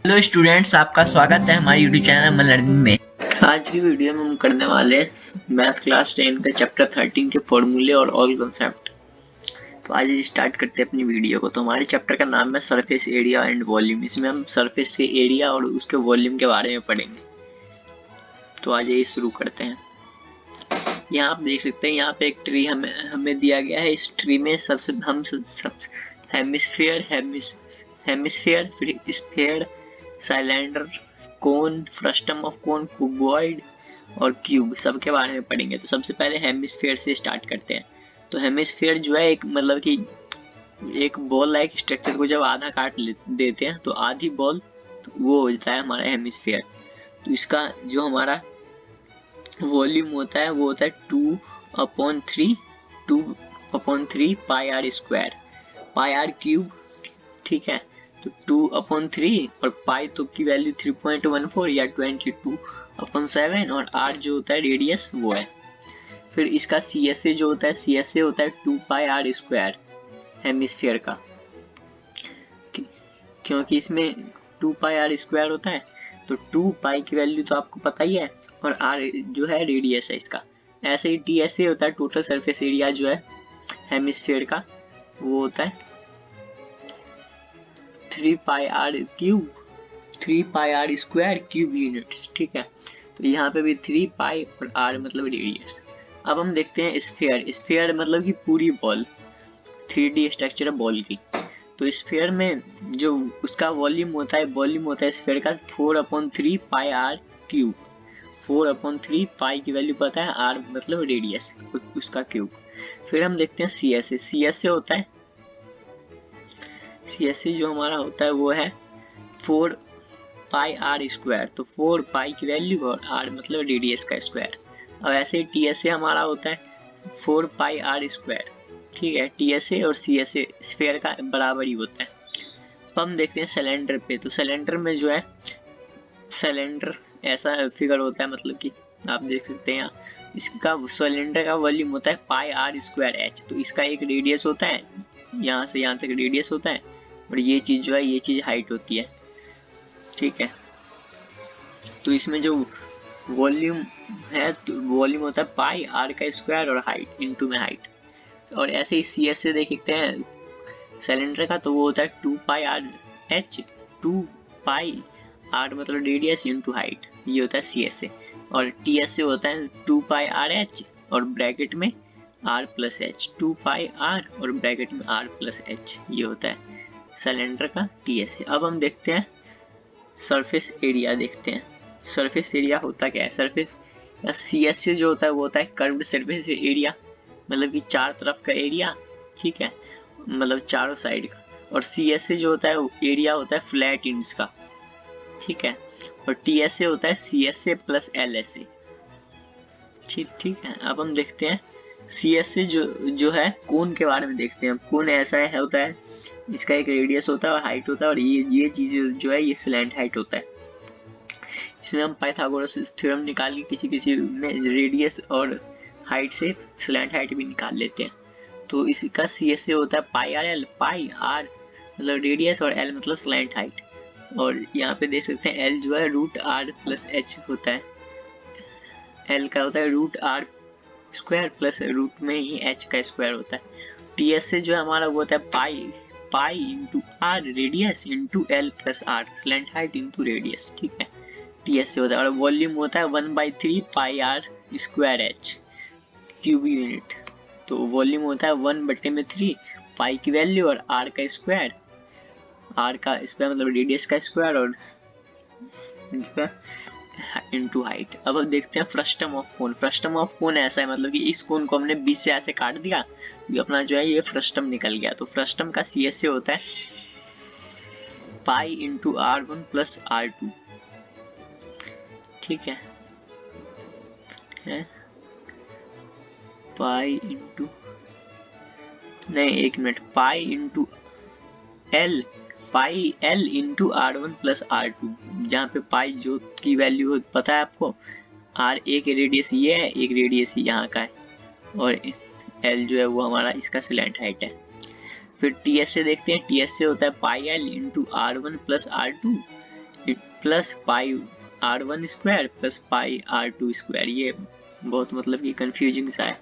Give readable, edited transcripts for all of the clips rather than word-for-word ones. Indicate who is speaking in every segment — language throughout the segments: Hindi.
Speaker 1: हेलो स्टूडेंट्स, आपका स्वागत है हमारे यूट्यूब चैनल मन लर्निंग में। आज की वीडियो में हम करने वाले हैं मैथ क्लास 10 का चैप्टर 13 के फॉर्मूले और ऑल कॉन्सेप्ट। तो आज स्टार्ट करते हैं अपनी वीडियो को। तो हमारे चैप्टर का नाम है सरफेस एरिया एंड वॉल्यूम। इसमें हम सरफेस के एरिया और उसके वॉल्यूम के बारे में पढ़ेंगे। तो आज ये शुरू करते हैं। यहाँ आप देख सकते हैं, यहाँ पे एक ट्री हमें दिया गया है। इस ट्री में सबसे हेमिस्फीयर, फिर sphere, cylinder, cone, frustum of cone, cuboid और क्यूब सबके बारे में पढ़ेंगे। तो सबसे पहले हेमिस्फीयर से स्टार्ट करते हैं। तो हेमिस्फीयर जो है एक मतलब कि एक बॉल लाइक स्ट्रक्चर को जब आधा काट देते हैं तो आधी बॉल तो वो हो जाता है हमारा हेमिस्फीयर। तो इसका जो हमारा वॉल्यूम होता है वो होता है 2/3 pi r square, pi r cube. ठीक है, तो 2/3 और पाई तो की वैल्यू 3.14 या 22/7 और आर जो होता है रेडियस वो है। फिर इसका सी एस ए जो होता है, सी एस ए होता है 2 पाई आर स्क्वायर हेमिस्फीयर का, क्योंकि इसमें 2 पाई आर स्क्वायर होता है। तो 2 पाई की वैल्यू तो आपको पता ही है और आर जो है रेडियस है इसका। ऐसे ही टी एस ए होता है टोटल सरफेस एरिया जो है हेमिस्फीयर का, वो होता है 3 pi r cube, 3 pi r square cube units. ठीक है, तो यहाँ पे भी 3 पाई और आर मतलब रेडियस। अब हम देखते हैं स्फीयर। स्फीयर मतलब कि पूरी बॉल, 3D स्ट्रक्चर है बॉल की। तो स्फीयर में जो उसका वॉल्यूम होता है स्फीयर का 4/3 पाई आर क्यूब। 4/3 पाई की वैल्यू पता है, आर मतलब रेडियस उसका क्यूब। फिर हम देखते हैं सी एस ए। सी एस ए होता है, सी एस ए जो हमारा होता है वो है 4 पाई आर स्क्वायर। तो 4 पाई की वैल्यू और आर मतलब रेडियस का स्क्वायर। अब ऐसे ही टी एस ए हमारा होता है 4 पाई आर स्क्वायर। ठीक है, टी एस ए और सी एस ए स्फीयर का बराबर ही होता है। अब हम देखते हैं सिलेंडर पे। तो सिलेंडर में जो है, सिलेंडर ऐसा फिगर होता है, मतलब कि आप देख सकते हैं यहाँ इसका सिलेंडर का वॉल्यूम होता है पाई आर स्क्वायर एच। तो इसका एक रेडियस होता है, यहाँ से यहाँ तक रेडियस होता है और ये चीज जो है ये चीज हाइट होती है। ठीक है, तो इसमें जो वॉल्यूम है तो वॉल्यूम होता है पाई आर का स्क्वायर और हाइट इनटू में हाइट। और ऐसे ही सी एस से देख सकते हैं सिलेंडर का, तो वो होता है 2 pi R H, 2 pi are मतलब रेडियस इनटू हाइट, ये होता है सी एस ए। और टी एस से होता है 2 पाई आर एच और ब्रैकेट में R plus H, 2 pi R और ब्रैकेट में आर प्लस एच, ये होता है सिलेंडर का टी एस ए। अब हम देखते हैं सरफेस एरिया। देखते हैं सरफेस एरिया होता क्या है। सरफेस सी एस से जो होता है वो होता है कर्व्ड सरफेस एरिया, मतलब कि चार तरफ का एरिया। ठीक है, मतलब चारों साइड का। और सी एस से जो होता है एरिया होता है फ्लैट इंड्स का। ठीक है, और टी एस से होता है C S A plus L S A. ठीक है, अब हम देखते हैं सी एस से जो है कोन के बारे में देखते हैं। कोन ऐसा है होता है, इसका एक रेडियस होता है और हाइट होता है, और ये चीज जो है ये स्लैंट हाइट होता है। इसमें हम पाइथागोरस थ्योरम निकाल के किसी किसी में रेडियस और हाइट से स्लैंट हाइट भी निकाल लेते हैं। तो इसका सी एस से होता है pi r L, pi are मतलब रेडियस और एल मतलब स्लैंट हाइट। और यहाँ पे देख सकते हैं एल जो है रूट आर प्लस एच होता है। एल का होता है root R square plus root में ही एच का स्क्वायर होता है। टी एस से जो है हमारा वो होता है pi, pi into r radius into L plus r slant height into radius. ठीक है, टी एस से होता है। और वॉल्यूम होता है 1/3 pi r square h cube unit. तो वॉल्यूम होता है 1/3 पाई की वैल्यू और आर का स्क्वायर, आर का स्क्वायर मतलब रेडियस का स्क्वायर और इनटू हाइट। अब हम देखते हैं frustum of cone. Frustum of cone ऐसा है, मतलब कि इस कोन को हमने बीच से ऐसे काट दिया, ये अपना जो है ये फ्रस्टम निकल गया। तो फ्रस्टम का सी एस से होता है pi into R1 plus R2। ठीक है, पाई इंटू नहीं, एक minute, pi into L, pi L into R1 plus R2, जहाँ पे पाई जो की वैल्यू पता है आपको, आर एक रेडियस ये है, एक रेडियस यहाँ का है, और एल जो है वो हमारा इसका स्लैंट हाइट है। फिर टी एस से देखते हैं। टी एस से होता है pi L into R1 plus R2, plus pi R1 square plus pi R2 square. ये बहुत मतलब कि कंफ्यूजिंग सा है।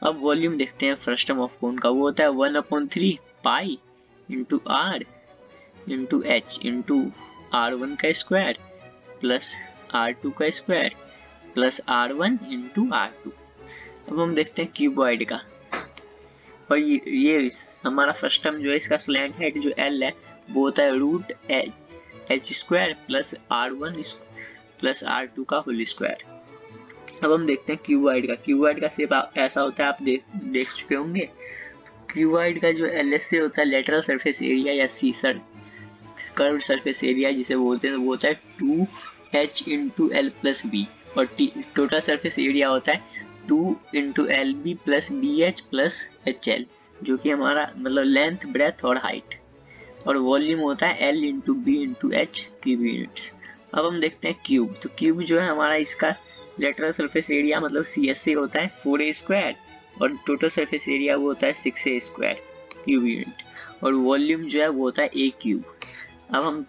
Speaker 1: अब वॉल्यूम देखते हैं फर्स्ट टर्म ऑफ कोन का, वो होता है 1/3 pi into R into H into R1 का स्क्वायर प्लस R2 का square plus R1 into R2। अब हम देखते हैं क्यूबॉइड का, और ये हमारा फर्स्ट टर्म जो है इसका स्लैंट हाइट जो L है वो होता है root H square plus R1 plus R2 का होल स्क्वायर। अब हम देखते हैं क्यूबॉइड का। क्यूबॉइड का शेप ऐसा होता है, आप देख चुके होंगे। क्यूबॉइड का जो LSA होता है लेटरल सरफेस एरिया या सी सर कर्व सरफेस एरिया जिसे बोलते हैं, वो होता है 2H into L plus B, और टोटल सरफेस एरिया होता है 2 into L B plus B H plus H L, जो कि हमारा मतलब लेंथ ब्रेथ और हाइट, और वॉल्यूम होता है L into B into H cube units. अब हम देखते हैं क्यूब। तो क्यूब जो है हमारा इसका लेटरल सरफेस एरिया मतलब CSA होता है 4A स्क्वायर, और टोटल सरफेस एरिया वो होता है 6A स्क्वायर क्यूब यूनिट, और वॉल्यूम जो है वो होता है A क्यूब। अब हम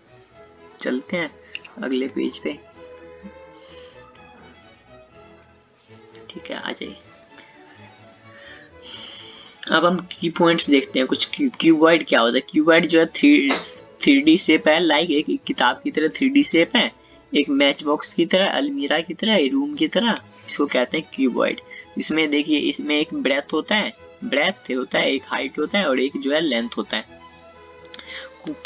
Speaker 1: चलते हैं अगले पेज पे। ठीक है, आ जाइए। अब हम की पॉइंट्स देखते हैं कुछ। क्यूबॉइड क्या होता है? क्यूबॉइड जो है 3D शेप है, लाइक एक किताब की तरह 3D शेप है, एक मैच बॉक्स की तरह, अलमीरा की तरह, रूम की तरह, इसको कहते हैं क्यूबॉइड। इसमें देखिए, इसमें एक ब्रेथ होता है, एक हाइट होता है, और एक जो है लेंथ होता है।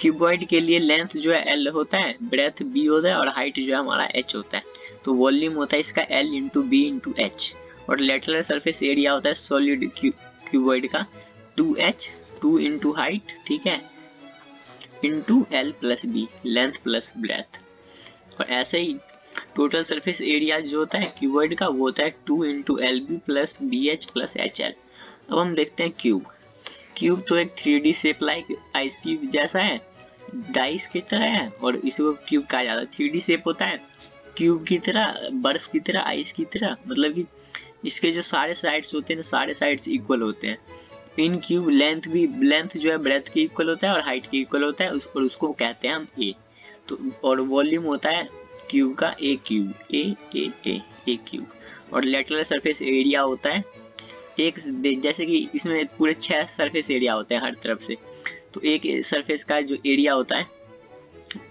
Speaker 1: क्यूबॉइड के लिए लेंथ जो है L होता है, ब्रेथ B होता है, और हाइट जो है हमारा H होता है। तो वॉल्यूम होता है इसका L into B into H, और लेटरल सरफेस एरिया होता है सॉलिड क्यूबॉइड का 2H 2 इंटू हाइट, ठीक है, into L plus B, length plus breadth. और ऐसे ही टोटल सरफेस एरिया जो होता है क्यूबॉइड का वो होता है 2 into L B plus B H plus H L. अब हम देखते हैं क्यूब। क्यूब तो एक 3D shape like ice cube जैसा है, डाइस की तरह है, और इसको क्यूब कहा जाता है। 3D शेप होता है क्यूब की तरह, बर्फ की तरह, आइस की तरह, मतलब कि इसके जो सारे साइड्स होते हैं ना, सारे साइड्स इक्वल होते हैं। इन क्यूब लेंथ जो है ब्रेथ के इक्वल होता है और हाइट के इक्वल होता है, और उसको कहते हैं हम ए। तो और वॉल्यूम होता है क्यूब का ए क्यूब, ए क्यूब। और लेटरल सरफेस एरिया होता है एक, जैसे कि इसमें पूरे 6 सरफेस एरिया होते हैं हर तरफ से, तो एक सरफेस का जो एरिया होता है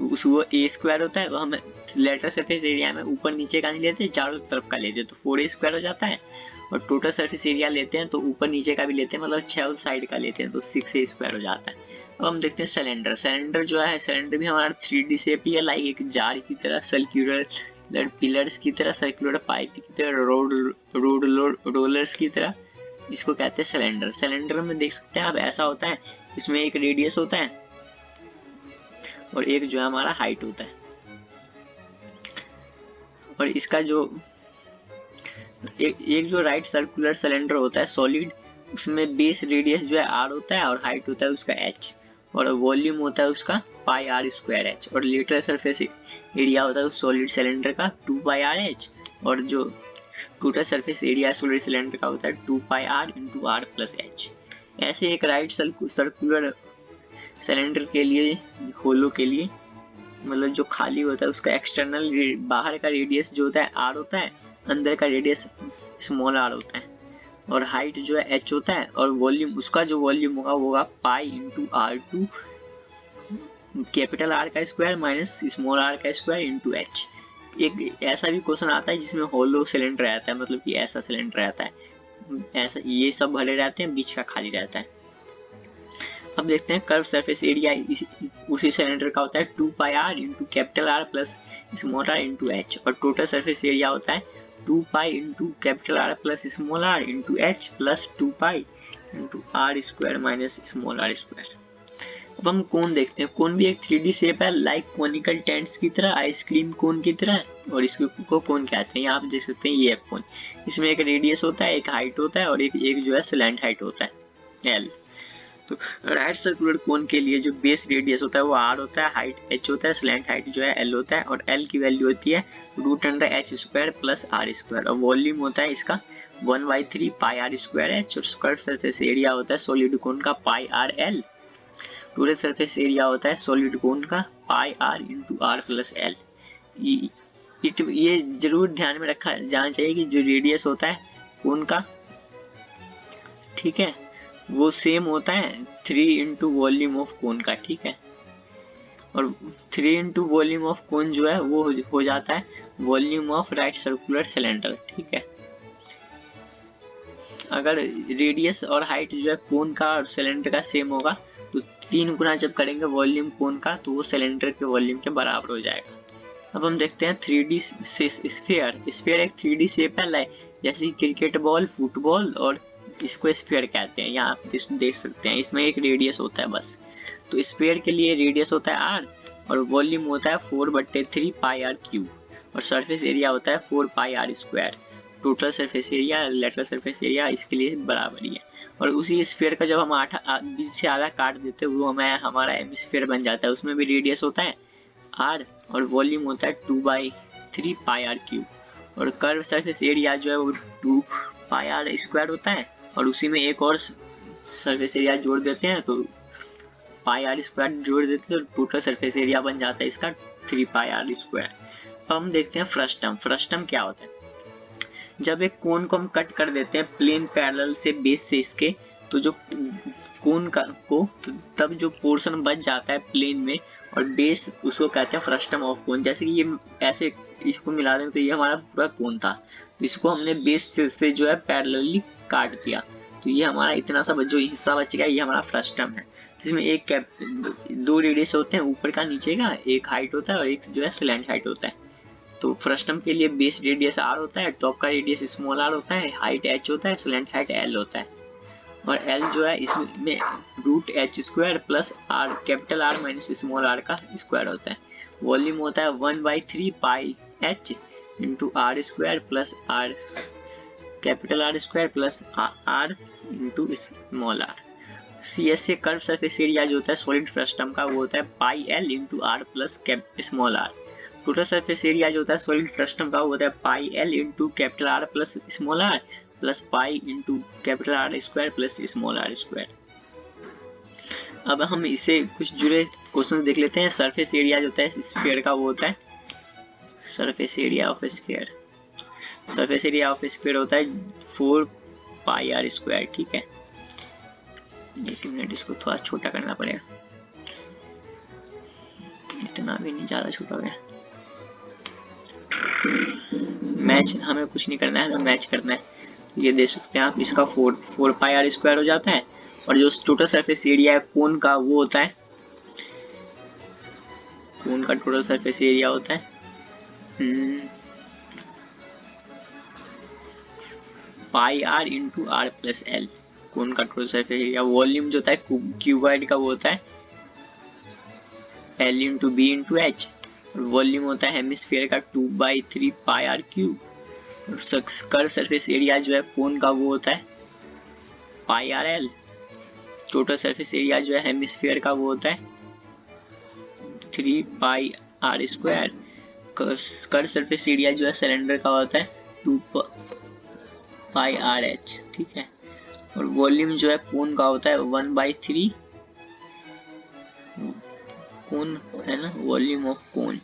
Speaker 1: वो ए स्क्वायर होता है। हम लेटरल सरफेस एरिया में ऊपर नीचे का नहीं लेते, चारों तरफ का लेते हैं, तो 4A स्क्वायर हो जाता है। और टोटल सरफेस एरिया लेते हैं तो ऊपर नीचे का भी लेते हैं, मतलब 6 साइड का लेते हैं, तो 6A स्क्वायर हो जाता है। अब हम देखते हैं सिलेंडर। सिलेंडर जो है, सिलेंडर भी हमारा 3D शेप ही है, लाइक एक जार की तरह, सर्कुलर पिलर्स की तरह, सर्कुलर पाइप की तरह, रोलर्स की तरह, इसको कहते हैं सिलेंडर। सिलेंडर में देख सकते हैं आप ऐसा होता है, इसमें एक रेडियस होता है और एक जो है हमारा हाइट होता है, और इसका जो एक जो राइट सर्कुलर सिलेंडर होता है सॉलिड, उसमें बेस रेडियस जो है R होता है और हाइट होता है उसका H, और वॉल्यूम होता है उसका पाई आर स्क्वायर एच, और लेटरल सरफेस एरिया होता है उस सॉलिड सिलेंडर का 2 पाई आर एच, और जो total surface area solid cylinder का होता है 2 pi r into r plus h. ऐसे एक राइट सर्कुलर सिलेंडर के लिए, होलो के लिए, मतलब जो खाली होता है उसका एक्सटर्नल बाहर का रेडियस जो होता है R होता है, अंदर का रेडियस स्मॉल r होता है, और हाइट जो है h होता है, और वॉल्यूम, उसका जो वॉल्यूम होगा वो होगा pi into R2 capital R का स्क्वायर माइनस स्मॉल r का स्क्वायर इंटू h। एक ऐसा भी क्वेश्चन आता है जिसमें होलो सिलेंडर रहता है, मतलब कि ऐसा सिलेंडर रहता है, ऐसा ये सब भरे रहते हैं, बीच का खाली रहता है। अब देखते हैं कर्व सरफेस एरिया उसी सिलेंडर का होता है 2 pi r into capital R plus small r into H, और टोटल सरफेस एरिया होता है 2 pi into capital R plus small r into h plus 2 pi into R square minus small r square. अब हम कोन देखते हैं। कोन भी एक 3D शेप है, लाइक कोनिकल टेंट्स की तरह, आइसक्रीम कोन की तरह, और इसको कोन कहते हैं। यहाँ आप देख सकते हैं ये है कोन, इसमें एक रेडियस होता है, एक हाइट होता है, और एक जो है स्लैंट हाइट होता है L। तो राइट सर्कुलर कोन के लिए जो बेस रेडियस होता है वो R होता है, हाइट H होता है, स्लैंट हाइट जो है L होता है, और L की वैल्यू होती है √h square plus R square, और वॉल्यूम होता है इसका 1/3 पाई R स्क्वायर H, और कर्व सरफेस एरिया होता है सॉलिड कोन का pi R L, total surface area होता है सॉलिड कोन का pi r into r plus l. ये जरूर ध्यान में रखा जाना चाहिए कि जो रेडियस होता है कोन का, ठीक है, वो सेम होता है 3 इंटू वॉल्यूम ऑफ कोन का, ठीक है। और 3 इंटू वॉल्यूम ऑफ कोन जो है वो हो जाता है volume of right circular cylinder, ठीक है। अगर रेडियस और हाइट जो है कोन का और सिलेंडर का सेम होगा तो 3 गुना जब करेंगे वॉल्यूम कोन का तो वो सिलेंडर के वॉल्यूम के बराबर हो जाएगा। अब हम देखते हैं 3D स्फीयर। स्फीयर एक 3D शेप है, जैसे क्रिकेट बॉल, फुटबॉल, और इसको स्फीयर कहते हैं। यहाँ आप देख सकते हैं इसमें एक रेडियस होता है बस। तो स्फीयर के लिए रेडियस होता है r और वॉल्यूम होता है 4/3 पाई आर क्यूब और सरफेस एरिया होता है 4 pi r square. Total surface area lateral surface area इसके लिए बराबर ही है। और उसी स्फीयर का जब हम 20 से आधा काट देते हैं वो हमारा एमस्फीयर बन जाता है। उसमें भी रेडियस होता है r और वॉल्यूम होता है 2/3 पाई आर क्यूब और कर्व सरफेस एरिया जो है वो 2 पाई आर स्क्वायर होता है। और उसी में एक और सरफेस एरिया जोड़ देते हैं तो पाई आर स्क्वायर जोड़ देते हैं तो टोटल सरफेस एरिया बन जाता है इसका 3 पाई आर स्क्वायर। अब हम देखते हैं फ्रस्टम। फ्रस्टम क्या होता है? जब एक कोन को हम कट कर देते हैं प्लेन पैरेलल से बेस से इसके, तो जो कोन का को तब जो पोर्शन बच जाता है प्लेन में और बेस, उसको कहते हैं फ्रस्टम ऑफ कोन। जैसे कि ये ऐसे इसको मिला दें तो ये हमारा पूरा कोन था, तो इसको हमने बेस से जो है पैरेलली काट दिया तो ये हमारा इतना सा जो हिस्सा बच गया ये हमारा फ्रस्टम है। जिसमें एक दो रेडियस होते हैं, ऊपर का नीचे का, एक हाइट होता है और एक जो है स्लैंट हाइट होता है। तो फ्रस्टम के लिए बेस रेडियस r होता है, टॉप का रेडियस स्मॉल r होता है, हाइट h होता है, स्लैंट हाइट l होता है। और l जो है इसमें root h square plus r capital R minus small r का स्क्वायर होता है। वॉल्यूम होता है 1/3 pi h into are square plus r capital R square plus r into small r। CS से कर्व सरफेस एरिया जो होता है सॉलिड फ्रस्टम का वो होता है pi l into r plus small r। Total surface area जो होता है सॉलिड फ्रस्टम का वो होता है pi l into capital R plus small r plus pi into capital R square plus small r square. अब हम इसे कुछ जुड़े क्वेश्चन देख लेते हैं। सरफेस एरिया जो होता है स्फीयर का वो होता है surface area of sphere. Surface area of sphere होता है 4 पाई r स्क्वायर, ठीक है। एक मिनट, इसको थोड़ा छोटा करना पड़ेगा, इतना भी नहीं, ज्यादा छोटा हो गया। मैच हमें कुछ नहीं करना है, हमें मैच करना है। ये देख सकते हैं आप, इसका 4 पाई आर स्क्वायर हो जाता है और जो टोटल सरफेस एरिया है कोन का वो होता है, कोन का टोटल सरफेस एरिया होता है pi r into r plus l. Cone का टोटल सरफेस एरिया। वॉल्यूम जो होता है क्यूबॉइड का वो होता है L into B into h. Volume होता है हेमिस्फीयर का 2/3 pi r cube. Curve surface area जो है कोन का वो होता है pi r l. Total surface area जो है हेमिस्फीयर का वो होता है 3 pi r square. Curve surface area जो है सिलेंडर का होता है 2 पाई आर एच, ठीक है। और वॉल्यूम जो है कोन का होता है 1/3, कोन है ना, वॉल्यूम ऑफ कोन,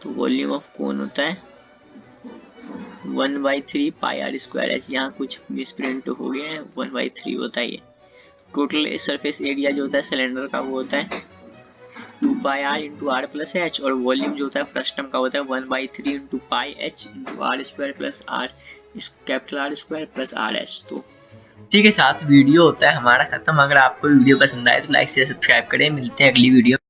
Speaker 1: तो वॉल्यूम ऑफ कोन होता है 1/3 पाई आर स्क्वायर एच। यहाँ कुछ मिसप्रिंट हो गया है, 1/3 होता है ये। टोटल सरफेस एरिया जो होता है सिलेंडर का वो होता है 2 pi r into r plus h और वॉल्यूम जो होता है फ्रस्टम का होता है 1/3 into pi h into are square plus r capital R square plus r h. तो ठीक है साथ वीडियो होता है हमारा खत्म। अगर आपको वीडियो पसंद आए तो लाइक शेयर सब्सक्राइब करें। मिलते हैं अगली वीडियो।